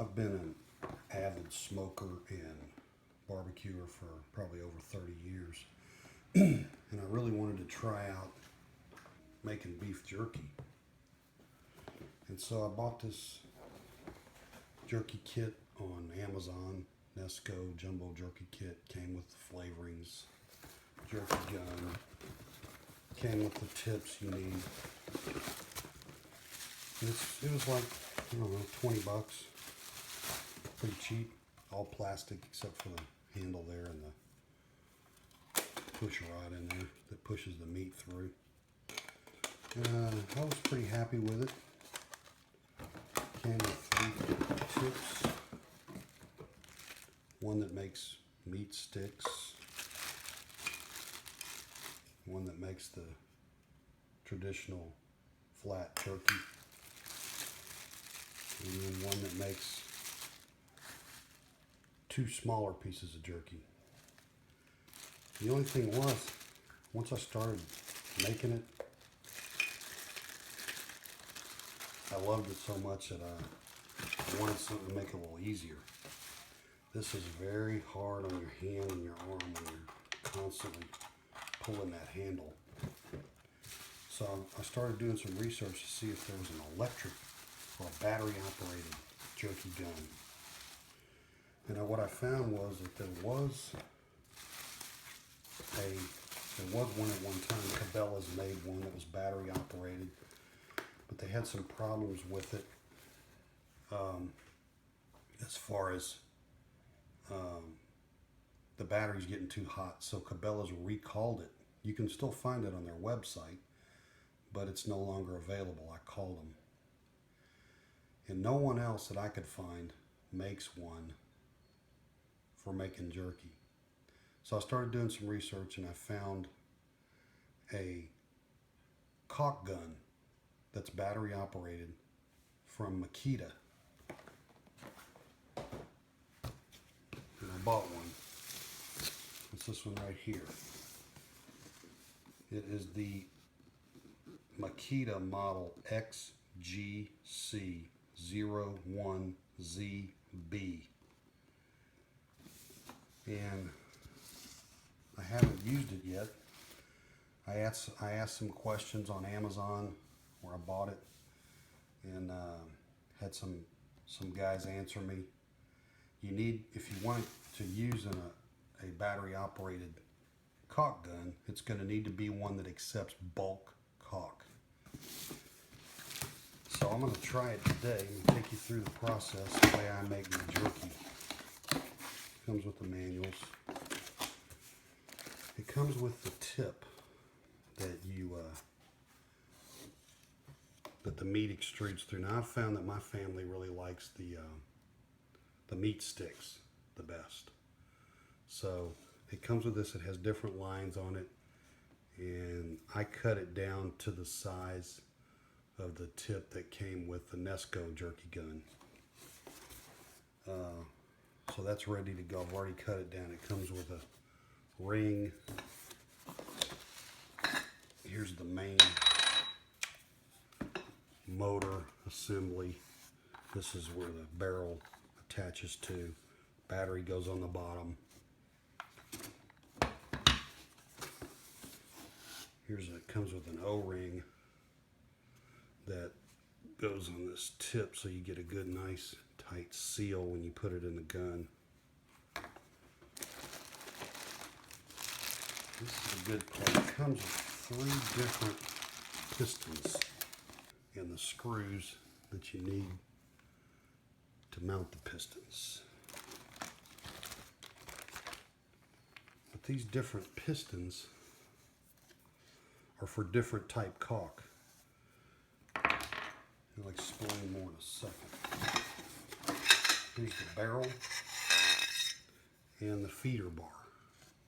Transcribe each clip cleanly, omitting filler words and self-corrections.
I've been an avid smoker and barbecuer for probably over 30 years. And I really wanted to try out making beef jerky. And so I bought this jerky kit on Amazon. Nesco Jumbo Jerky Kit. Came with the flavorings, jerky gun, came with the tips you need. And it was like, I don't know, 20 bucks. Pretty cheap. All plastic except for the handle there and the push rod in there that pushes the meat through. I was pretty happy with it. Came with 3 tips. One that makes meat sticks. One that makes the traditional flat turkey. And then one that makes 2 smaller pieces of jerky. The only thing was, once I started making it, I loved it so much that I wanted something to make it a little easier. This is very hard on your hand and your arm when you're constantly pulling that handle. So I started doing some research to see if there was an electric or a battery operated jerky gun. And what I found was that there was one at one time. Cabela's made one that was battery operated, but they had some problems with it as far as the batteries getting too hot. So Cabela's recalled it. You can still find it on their website, but it's no longer available. I called them, and no one else that I could find makes one for making jerky. So I started doing some research and I found a caulk gun that's battery operated from Makita. And I bought one. It's this one right here. It is the Makita model XGC01ZB. And I haven't used it yet. I asked some questions on Amazon where I bought it, and had some guys answer me. You need, if you want to use a battery operated caulk gun, it's going to need to be one that accepts bulk caulk. So I'm going to try it today and take you through the process, the way I make my jerky. Comes with the manuals. It comes with the tip that that the meat extrudes through. Now I've found that my family really likes the meat sticks the best. So it comes with this. It has different lines on it, and I cut it down to the size of the tip that came with the Nesco jerky gun. So that's ready to go. I've already cut it down. It comes with a ring. Here's the main motor assembly. This is where the barrel attaches to. Battery goes on the bottom. It comes with an O-ring that goes on this tip, so you get a good, nice, tight seal when you put it in the gun. This is a good part. It comes with 3 different pistons and the screws that you need to mount the pistons. But these different pistons are for different type caulk. I'll explain more in a second. Here's the barrel and the feeder bar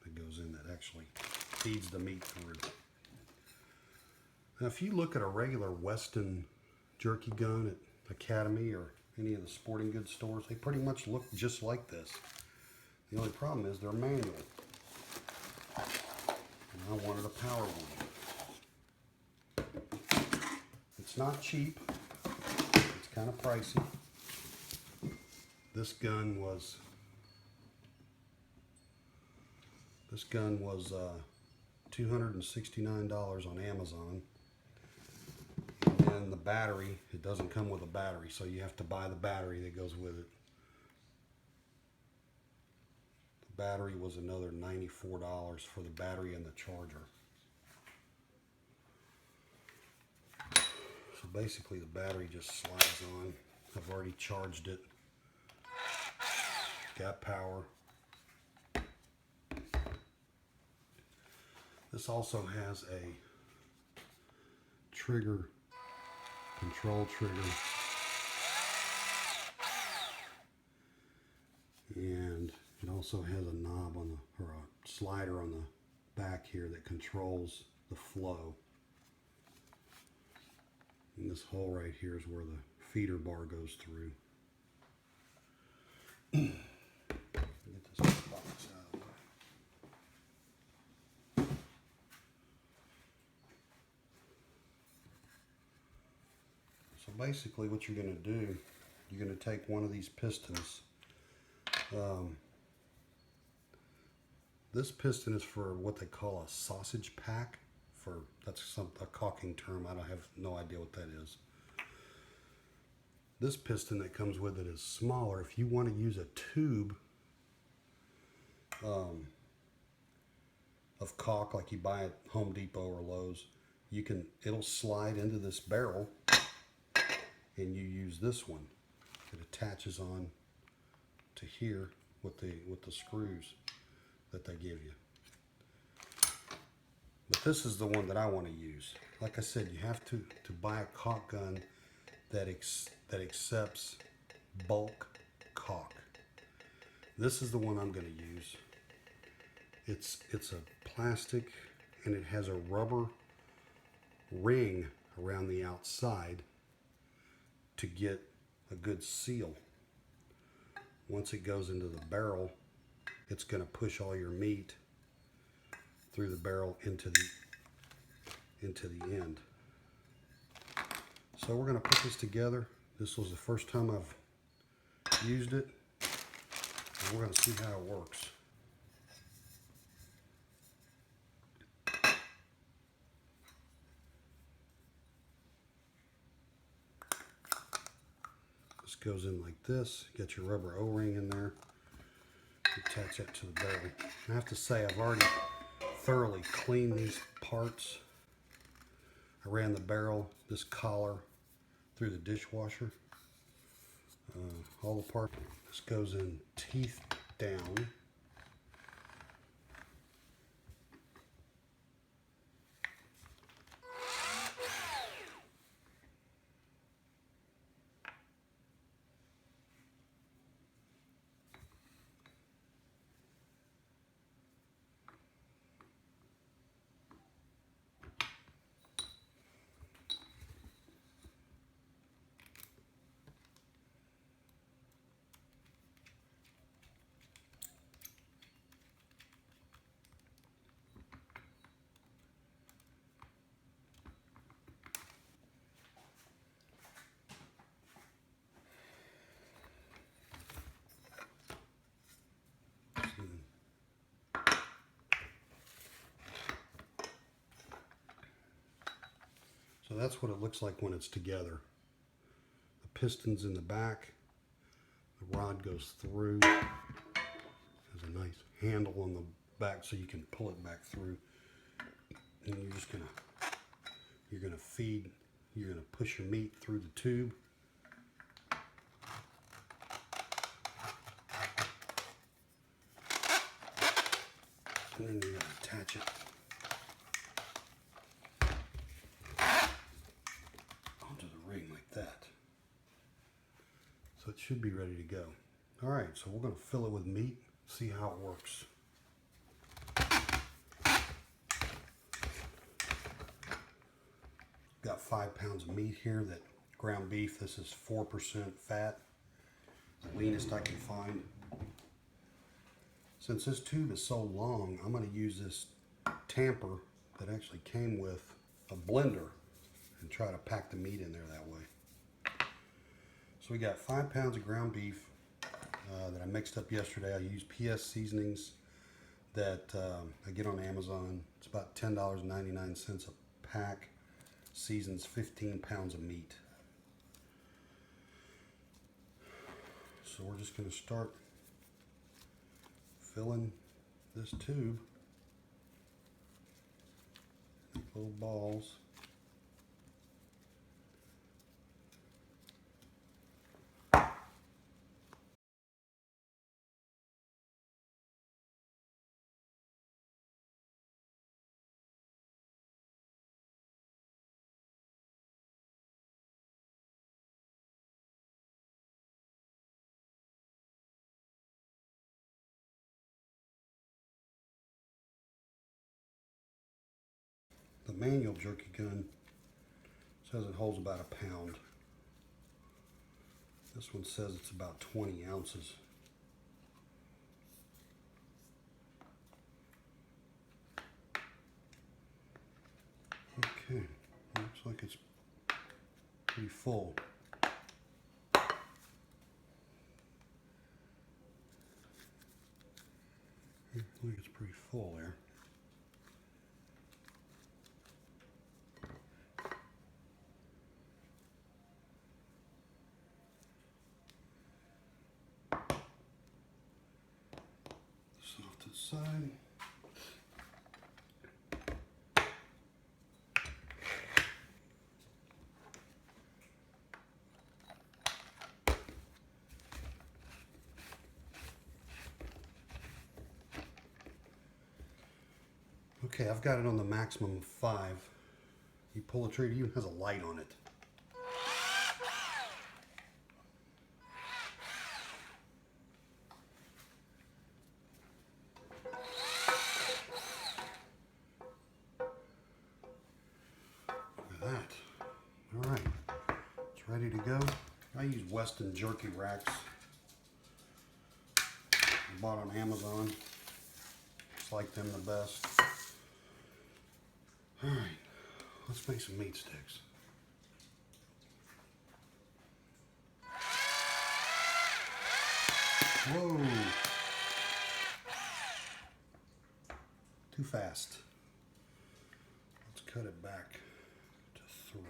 that goes in that actually feeds the meat through. Now if you look at a regular Weston jerky gun at Academy or any of the sporting goods stores, they pretty much look just like this. The only problem is they're manual. And I wanted a power one. It's not cheap. It's kind of pricey. This gun was $269 on Amazon. And the battery, it doesn't come with a battery, so you have to buy the battery that goes with it. The battery was another $94 for the battery and the charger. So basically the battery just slides on. I've already charged it. Got power. This also has a trigger, control trigger, and it also has a knob on the, or a slider on the back here that controls the flow. And this hole right here is where the feeder bar goes through. Get this box out of the way. So basically what you're going to do, you're going to take one of these pistons. This piston is for what they call a sausage pack. That's a caulking term. I have no idea what that is. This piston that comes with it is smaller. If you want to use a tube of caulk like you buy at Home Depot or Lowe's, it'll slide into this barrel, and you use this one. It attaches on to here with the screws that they give you. But this is the one that I want to use. Like I said, you have to buy a caulk gun that accepts bulk caulk. This is the one I'm going to use. It's a plastic, and it has a rubber ring around the outside to get a good seal. Once it goes into the barrel, it's going to push all your meat through the barrel into the end. So we're going to put this together. This was the first time I've used it, and we're going to see how it works. This goes in like this. You got your rubber O-ring in there. Attach that to the barrel. I have to say, I've already thoroughly cleaned these parts. I ran the barrel, this collar, through the dishwasher. All the parts. This goes in teeth down. So that's what it looks like when it's together. The piston's in the back. The rod goes through. There's a nice handle on the back so you can pull it back through. And you're just gonna push your meat through the tube. And then you're gonna attach it onto the ring like that. So it should be ready to go. All right, so we're gonna fill it with meat, see how it works. Got 5 pounds of meat here, that ground beef. This is 4% fat, the leanest I can find. Since this tube is so long, I'm going to use this tamper that actually came with a blender and try to pack the meat in there that way. So we got 5 pounds of ground beef. that I mixed up yesterday. I used PS seasonings that I get on Amazon. It's about $10.99 a pack. Seasons 15 pounds of meat. So we're just going to start filling this tube. Make little balls. The manual jerky gun says it holds about a pound. This one says it's about 20 ounces. Okay, looks like it's pretty full. Looks like it's pretty full there. This off to the side. Okay, I've got it on the maximum of 5. You pull the trigger, it even has a light on it. Look at that. All right, it's ready to go. I use Weston jerky racks. I bought on Amazon. Just like them the best. All right, let's make some meat sticks. Whoa! Too fast. Let's cut it back to 3.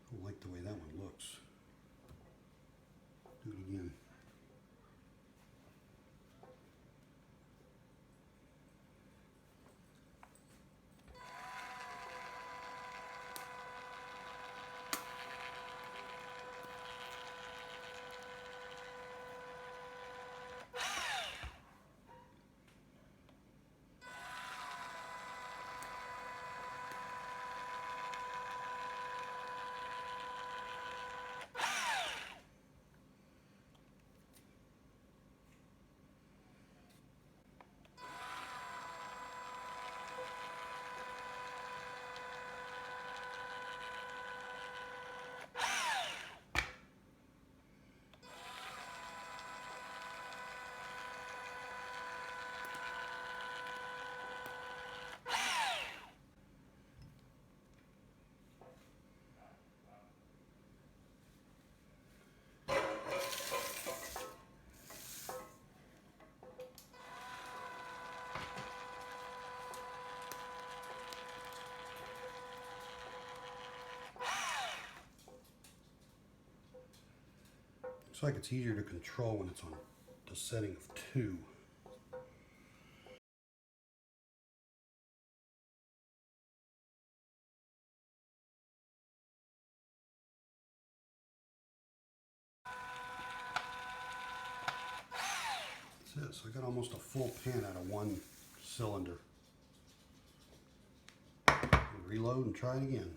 I like the way that one looks. Do it again. Looks like it's easier to control when it's on the setting of 2. That's it. So I got almost a full pan out of one cylinder. Reload and try it again.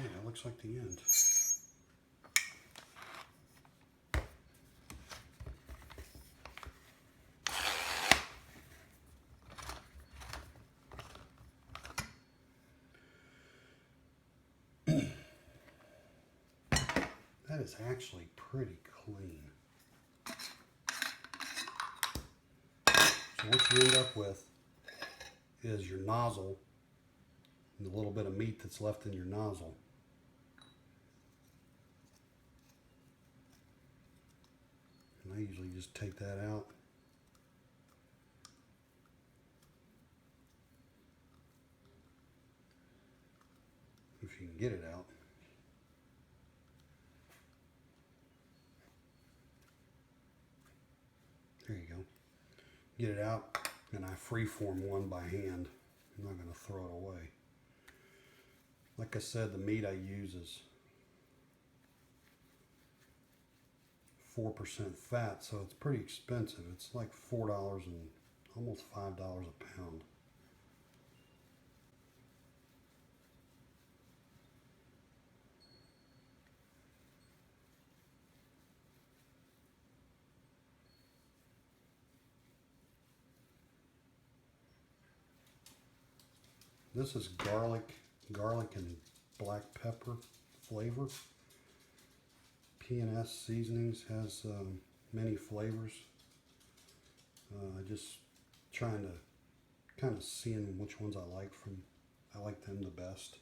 Okay, that looks like the end. That is actually pretty clean. So what you end up with is your nozzle and the little bit of meat that's left in your nozzle. And I usually just take that out. If you can get it out. There you go. Get it out, and I freeform one by hand. I'm not going to throw it away. Like I said, the meat I use is 4% fat, so it's pretty expensive. It's like $4 and almost $5 a pound. This is garlic and black pepper flavor. P&S Seasonings has many flavors. Just trying to kind of seeing which ones I like them the best.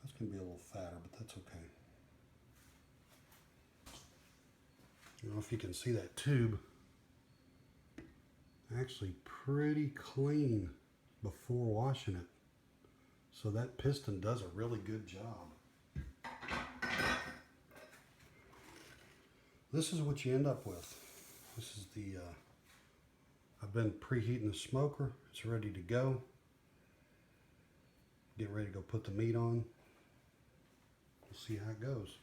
That's gonna be a little fatter, but that's okay. I don't know if you can see that tube. Actually pretty clean before washing it. So that piston does a really good job. This is what you end up with. This is the, I've been preheating the smoker. It's ready to go. Get ready to go put the meat on. We'll see how it goes.